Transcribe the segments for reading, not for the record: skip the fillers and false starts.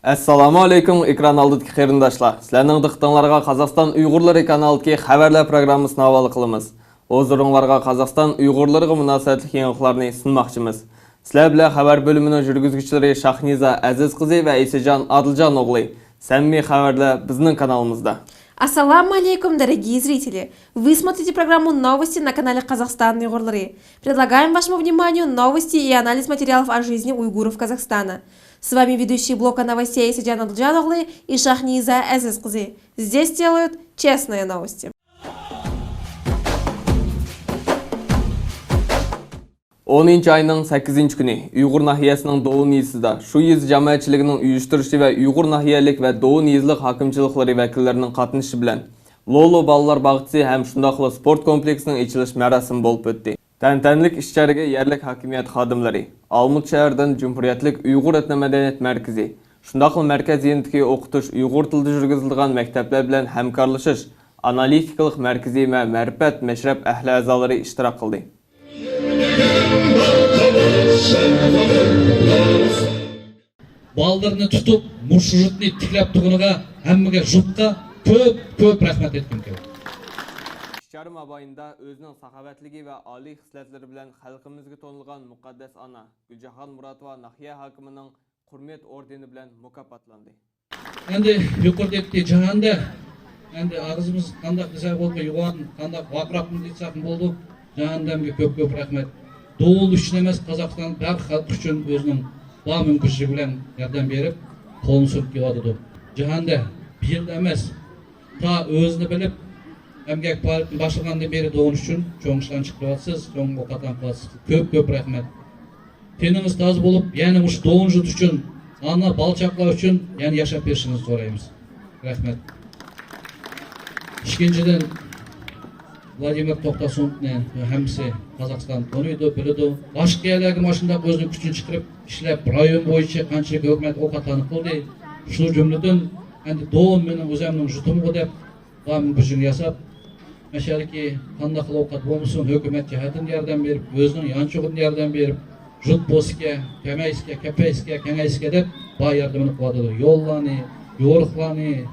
Assalamu alaikum ekran aldidagi qarindoshlar. Sizlarning diqqatingizga Qozog'iston Uyg'urlari kanalidagi xabarlar programmasini havola qilamiz. O'zlaringizga Qozog'iston Uyg'urlariga munosabatli yangiliklarni sunmoqchimiz. Sizlar bilan xabar bo'limining yurgizuvchilari Shahniza Azizqizi va Isajon Adiljon o'g'li. Samimiy xabarlar bizning kanalimizda. Ассаламу алейкум, дорогие зрители! Вы смотрите программу «Новости» на канале «Казахстан Уйгурлары». Предлагаем вашему вниманию новости и анализ материалов о жизни уйгуров Казахстана. С вами ведущие блока новостей Сиджан Адылджан и Шахниза Азизқызы. Здесь делают честные новости. 10 ayının 8 günü Uyghur nahiyəsinin Doğu Niyizida şu yez cəmiyyətçiliginin uyuşturucu və Uyghur nahiyəlik və Doğu Niyizlik hakimçilikləri vəkillərinin qatnışı bilən Lolo Ballar Bağçısı həm şundaqlı sport kompleksinin açılış mərasimi olub ötdü. Təntənlik işçəriga yerlik hakimiyyət xadimləri, Almut şəhərdən Cumhuriyetlik Uyghur Etnə-Mədəniyyət Mərkəzi, şundaqlı mərkəz yerindəki oxutuş Uyghur tilida жүрgüzüldiğən məktəblər bilan həmkarlaşış, analitikалық mərkəzi və mərifət məşrəb əhli əzaları iştirak qıldı. Балдырны тұтып, мұшы жұтны тікләп тұғыныға, әміге жұтқа көп рахмет еткім келді. İşçarım abayında özünün sahabetligi ve ali xisletleri bilen halkımızga tonulgan muqaddas ana Gülcahan Muratova Nahiye hakiminin Hürmet ordeni bilen mukaffatlandı. Endi yuqorida aytdi jahanda endi ağzımız qandaq desa bo'ldi, yuğan qandaq vaqraqmı desaq bo'ldi. Jahondamga көп rahmet. Doğul üçün emas, Qozog'iston har xalq üçün özünün var mümkünçiligi bilen yardım berip, qo'lini so'kib keladi. Jahonda bir yilda emas, ta o'zini bilib, emgak başlagandan beri doğun üçün çoğun işten çıkıvatsız, çoğun okatan kılatsız. Көп rahmet. Teniniz taz bulup, yani uç doğun jut üçün, ana balçaklar üçün, yani yaşap berişinizi sorayımız. Rahmet. İkinciden, Vladimir Toqtasun hemsi Qozog'iston tanıydı, bildi. Başka yerlerdeki maşında özünün küçüğünü çıkarıp, işlep rayon boyunca qanchalik hükümet okatını kıldı. Şu cümleden, endi doğum menin özümün jutumu dep, var gücünü yasap, Meşaliki qandaq ovqat bo'lmasin, hükümet jihatdan yordam berib, o'zining yanchug'ini yordam berib, jut bosga, kapayisga, kengayisga deb ba yordamini qiladi. Yo'llarni, yo'riqlarni,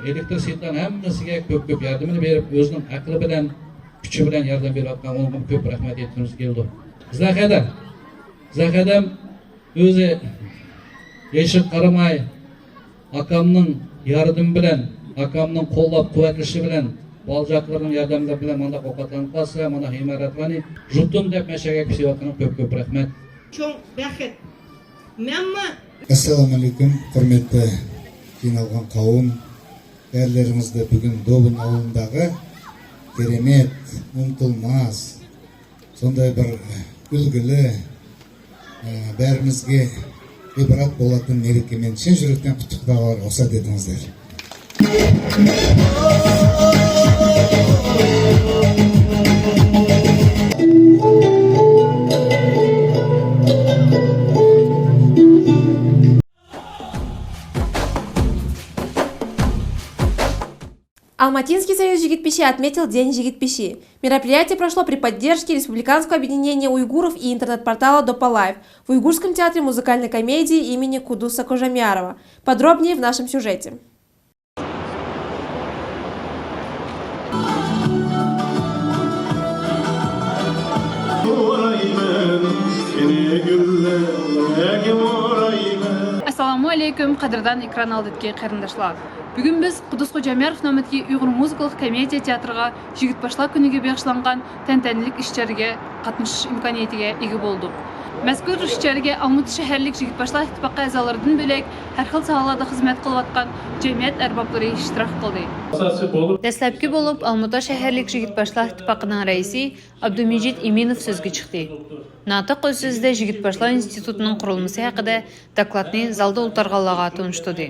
elektrisitetani hammasiga көп yordamini berib, o'zining aqli bilan, kuchi bilan yordam berayotgan unga көп rahmat aytishimiz keldi. Zahadam o'zi yeshib qaramay, akamning yordami bilan, akamning qo'llab quvvatlashi bilan balcaklarının yardımları bilen manda ovqatlanıp qalsa, mana imaratlarni jutum deb meşaga pişiyotgan көп rahmet. Çok baxit. Memma Assalamu alaikum, hurmatli jinoyat qavm. Erlerimizde bugün Dobun avlundağı keremet, unutulmaz, sonday bir ülgülü, bärimizge ibrat bolатын merikemen chin yürekten qutluklar ruxsat etingizlar. Алматинский союз жигитпищи отметил День жигитпищи. Мероприятие прошло при поддержке Республиканского объединения уйгуров и интернет-портала Допалайв в Уйгурском театре музыкальной комедии имени Кудуса Кожамярова. Подробнее в нашем сюжете. Assalamu alaikum, qadırdan ekran aldidagi qarindoshlar. Bugun biz Qudus Kojamyarov nomidagi Uyg'ur muzikалық komediya teatriga Jigitbashlar kuniga bag'ishlangan tantanalik ishchariga qatnashish imkoniyatiga ega bo'ldik. Mazkur ishchariga Almut shaharlik Jigitbashlar ittifoqi a'zolaridan bo'lak har xil sohalarda xizmat qilayotgan jamiyat arboblari ishtirok qildi. Dastlabki bo'lib Almuta shaharlik Jigitbashlar ittifoqining raisi Abdumijid Iminov so'zga chiqdi. Natiq o'z so'zida Jigitbashlar institutining qurilmasi haqida dokladni zalda o'tirganlarga tunishtirdi.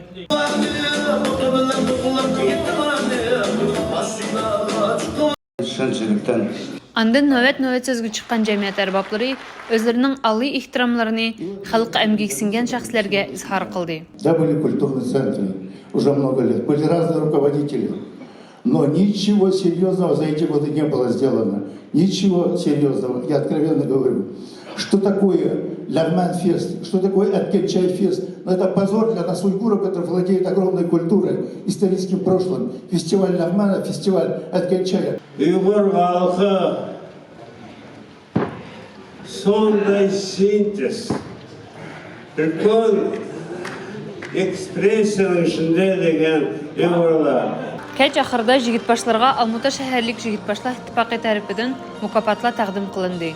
Andan növet sözgü çıkan cemiyet erbablары özlerinin ali ihtiramlarını halka emgeksingen şahslarga izhar kıldı. Да, были культурные центры уже много лет, были разные руководители, но ничего серьезного за эти годы не было сделано. Ничего серьезного, я откровенно говорю. Что такое Лягман фест, что такое Аткельчай фест. Но это позор для нас, уйгуров, которые владеют огромной культурой, историческим прошлым. Фестиваль Лягмана, фестиваль Аткельчая. Uyghur halkı sonday sintez. Bütün ekspresiyanın içinde degen Uygurlar. Кәч ахырда жигитбашларга Алматы шәһәрлек жигитбашлар иттифакы тарафыдан мукафатлар тәкъдим кылынды.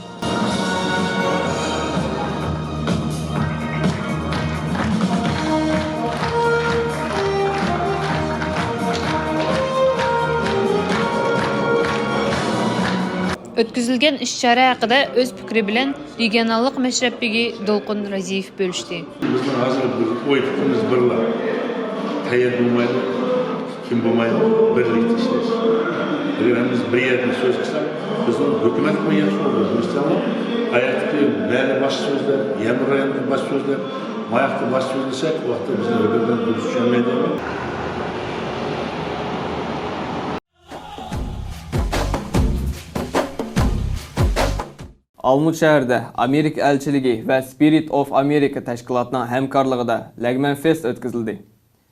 Өткізілген іс-шара хакында өз пікірі білен регионаллык мәшрәппеге Долқын Разиев бөлішті. Біздің азыр ой пікіріміз бірлі. Таяр болмайды, кім болмайды, бірлікті ішлес. Егер біз бір ердің сөз қысам, біздің үкімет қойяш болды. Мысалы, аяқты бәрі бас сөздер, Емір районының бас сөздер, маяқты бас сөздесек, уақытта біздің өкімет дұрыс жүрмейді. Алмут шәһәрдә Америк әлчілігі вә Spirit of America тәшкілатының həmkarlığıда Lagman Fest өткізілді.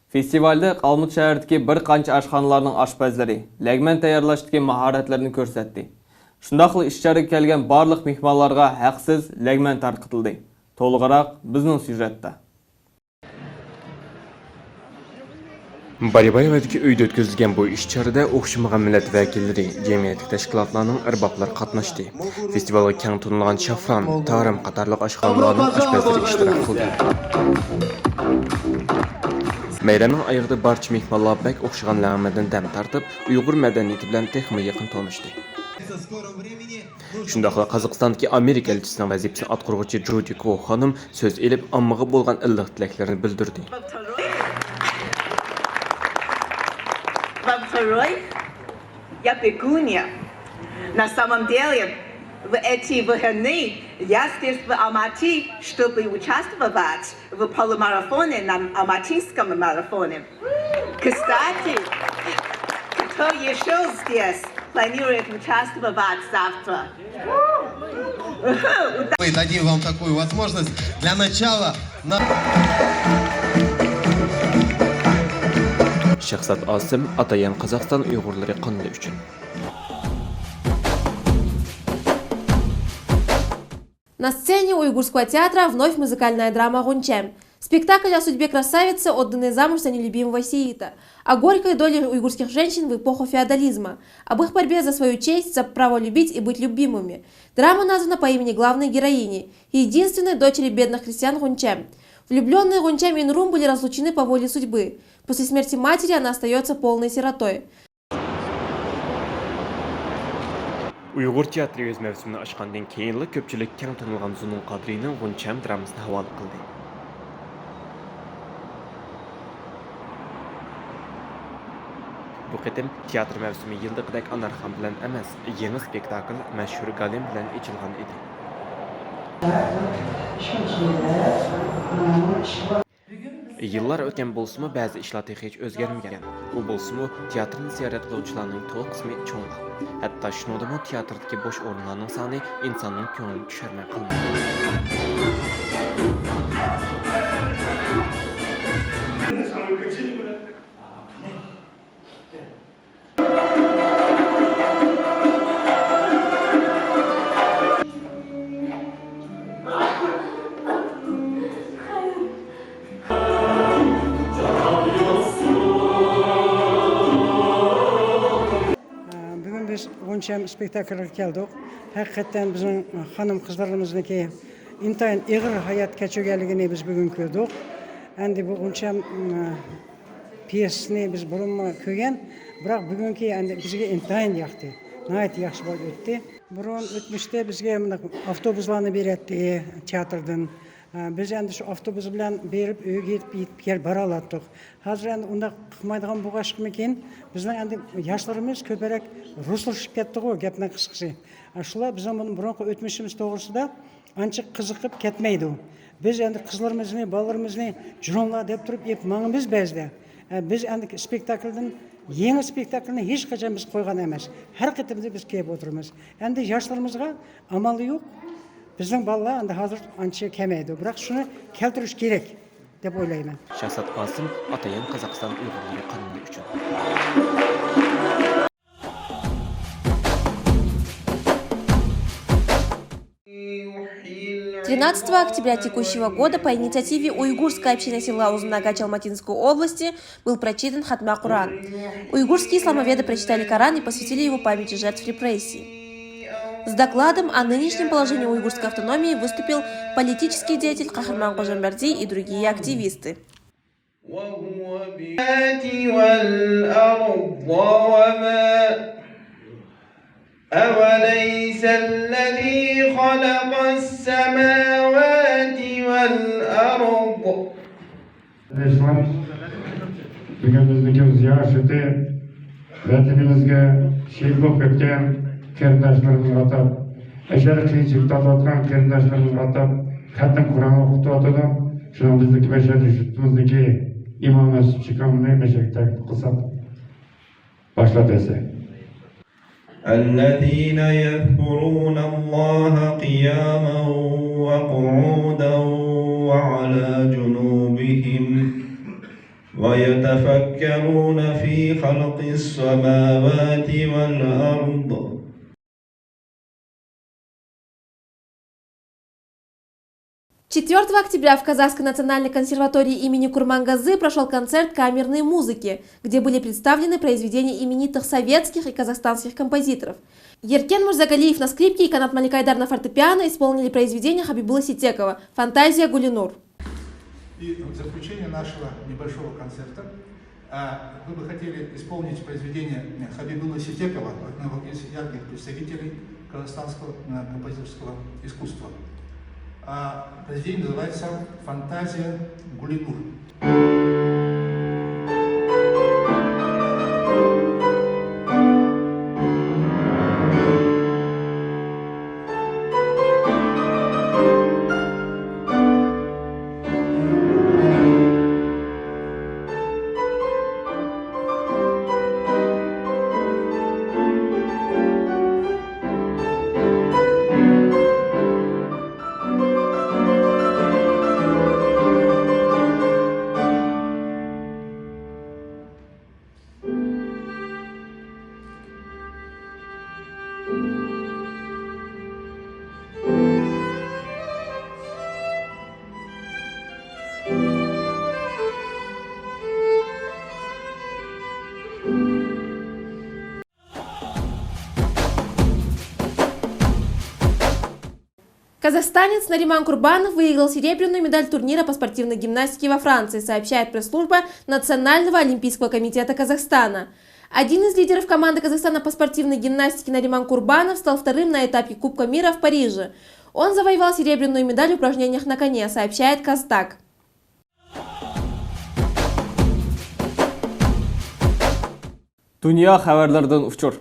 Фестивальді Алмут шәһәрдәге бір қанша ашханаларның ашпазлары Lagman тәйярлаштығы махаратларын көрсетті. Шундaqlı іс-шараға келген барлық мehmonlarga haqsız Lagman tarqıtıldı. Толығырақ біздің сюжетта. Bari-Barivadagi uyda o'tkazilgan bu ish-chorada o'xshamagan millat vakillari, jamiyat tashkilotlarining arboblar qatnashdi. Festivalga keng tanilgan shafron, tarim qatorliq oshxonalarning oshpazlari ishtirok qildi. Bayramning oyog'ida barcha mehmonlar bak o'xshagan lag'matdan dam tortib, Uyg'ur madaniyati bilan texmi yaqin tanishdi. Shundaqla Qozog'istondagi Amerika elchisining vazifasini atquruvchi Judy Ko xonim so'z elib, ommaga bo'lgan iliq tilaklarini bildirdi. Второй, я пекуня. На самом деле, в эти выходные я здесь в Алматы, чтобы участвовать в полумарафоне, на алматинском марафоне. Кстати, кто еще здесь планирует участвовать завтра? Мы дадим вам такую возможность для начала. Шахсат Асым, Атаян Қазақстан Uyg'urlari qanday uchun. На сцене Уйгурского театра вновь музыкальная драма «Гунчем». Спектакль о судьбе красавицы, отданной замуж за нелюбимого сиита, о горькой доле уйгурских женщин в эпоху феодализма, об их борьбе за свою честь, за право любить и быть любимыми. Драма названа по имени главной героини, единственной дочери бедных крестьян Гунчем. Влюбленные Гунчем и Нурум были разлучены по воле судьбы. После смерти матери она остается полной сиротой. Uyg'ur teatri o'z mavsumini ochgandan keyinli ko'pchilik keng tanilgan Zunun Qadrining G'uncham dramasini havola qildi. Bu qitim teatr mavsumi yildaqidek Anarxon bilan emas, yangi spektakl mashhur Galim bilan ochilgan edi. Yıllar o'tgan bo'lsa-mu, ba'zi ishlar hech o'zgarmagan. U bo'lsa-mu, teatrni ziyorat qiluvchilarning to'liq qismi cho'nq. Hatto shuningdek, teatrdagi bo'sh o'rinlarning soni insonning ko'nglini tushirmay qolmaydi. G'uncham spektaklga keldik. Haqiqatan bizning xonim qizlarimizniki intayin ig'ir hayot kechirganligini biz bugun ko'rdik. Endi bu G'uncham piyesini biz burunma ko'rgan, biroq bugungi endi bizga intayin yoqdi. Nihoyat yaxshi bo'lib o'tdi. Burun o'tmishda bizga avtobuslarni beradi teatrdan. Biz endi shu avtobus bilan berib uyga yetib kelib bora oldik. Hozir endi unda qilmaydigan bo'lganmikin, bizning endi yoshlarimiz ko'proq ruslashib ketdi-ku, gapning qisqasi. Shular bizning burungi o'tmishimiz to'g'risida ancha qiziqib ketmaydi. Biz endi qizlarimizni, bolalarimizni jurnallar deb turib mangimiz ba'zida. Biz endi spektakldan yangi spektaklni hech qachon biz qo'ygan emas. Har qitimda biz kelib o'tiramiz. Endi yoshlarimizga amali yo'q. Bizning bolalar endi hozir ancha kamaydi. Biroq shuni keltirish kerak deb o'ylayman. Shahzod Qosim, Atayan Qozog'iston Uyg'urlari qonuni uchun. 13 октября текущего года по инициативе уйгурской общины села Узунага Алматинской области был прочитан Хатма Куран. Уйгурские исламоведы прочитали Коран и посвятили его памяти жертв репрессий. С докладом о нынешнем положении уйгурской автономии выступил политический деятель Кахарман Кожамберди и другие активисты. أوليس الذي خلق السماوات والأرض Bugün bizdeki ziyareti vatanimizga şehit bo'lib ketgan qarindoshlarimizni atab, ashar qiyinchilikda o'tgan qarindoshlarimizni atab, Xatm Qur'on o'qitadi. Shuni bizdagi bashariy yurtimizdagi imom chiqamni mashakda qilsak boshlatsa. الذين يذكرون الله قياما وقعودا وعلى جنوبهم ويتفكرون في خلق السماوات والأرض 4 октября в Казахской национальной консерватории имени Курмангазы прошел концерт камерной музыки, где были представлены произведения именитых советских и казахстанских композиторов. Еркен Мурзагалиев на скрипке и Канат Маликайдар на фортепиано исполнили произведения Хабибула Ситекова «Фантазия Гулинур». И в заключение нашего небольшого концерта мы бы хотели исполнить произведение Хабибула Ситекова, одного из ярких представителей казахстанского композиторского искусства. Произведение называется «Фантазия Гулинур». Казахстанец Нариман Курбанов выиграл серебряную медаль турнира по спортивной гимнастике во Франции, сообщает пресс-служба Национального олимпийского комитета Казахстана. Один из лидеров команды Казахстана по спортивной гимнастике Нариман Курбанов стал вторым на этапе Кубка мира в Париже. Он завоевал серебряную медаль в упражнениях на коне, сообщает Казтаг. Dünya xəbərlərdən uçur.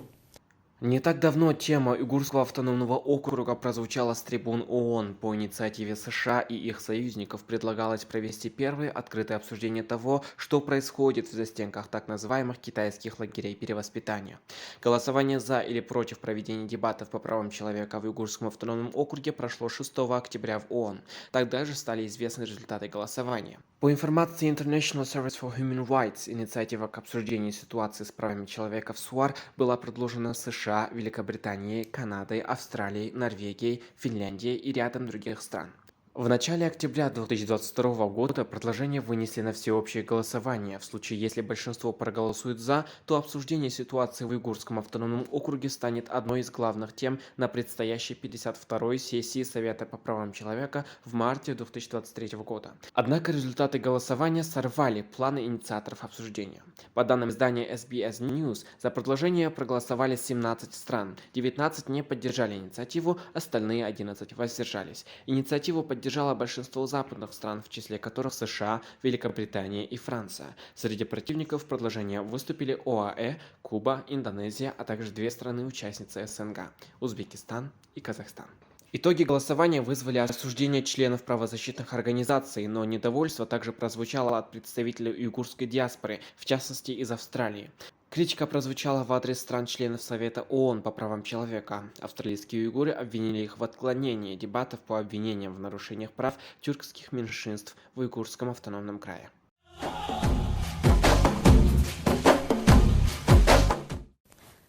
Не так давно тема Уйгурского автономного округа прозвучала с трибун ООН. По инициативе США и их союзников предлагалось провести первое открытое обсуждение того, что происходит в застенках так называемых китайских лагерей перевоспитания. Голосование за или против проведения дебатов по правам человека в Уйгурском автономном округе прошло 6 октября в ООН. Тогда же стали известны результаты голосования. По информации International Service for Human Rights, инициатива к обсуждению ситуации с правами человека в СУАР была предложена США, Великобританией, Канадой, Австралией, Норвегией, Финляндией и рядом других стран. В начале октября 2022 года предложение вынесли на всеобщее голосование. В случае, если большинство проголосует «за», то обсуждение ситуации в Уйгурском автономном округе станет одной из главных тем на предстоящей 52-й сессии Совета по правам человека в марте 2023 года. Однако результаты голосования сорвали планы инициаторов обсуждения. По данным издания SBS News, за предложение проголосовали 17 стран, 19 не поддержали инициативу, остальные 11 воздержались. Инициативу поддержало большинство западных стран, в числе которых США, Великобритания и Франция. Среди противников предложения выступили ОАЭ, Куба, Индонезия, а также две страны-участницы СНГ – Узбекистан и Казахстан. Итоги голосования вызвали осуждение членов правозащитных организаций, но недовольство также прозвучало от представителей уйгурской диаспоры, в частности из Австралии. Критика прозвучала в адрес стран членов Совета ООН по правам человека. Австралийские уйгуры обвинили их в отклонении дебатов по обвинениям в нарушениях прав тюркских меньшинств в Уйгурском автономном крае.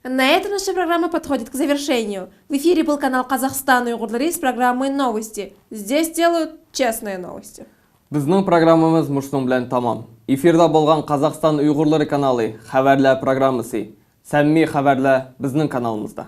На этом наша программа подходит к завершению. В эфире был канал «Казахстан уйгурлары» с программой «Новости». Здесь делают честные новости. Bizning programmamiz mushtum bilan tamam. Efirda bo'lgan Qozog'iston Uyg'urlari kanali xabarlar programmasi. Samimiy xabarlar bizning kanalimizda.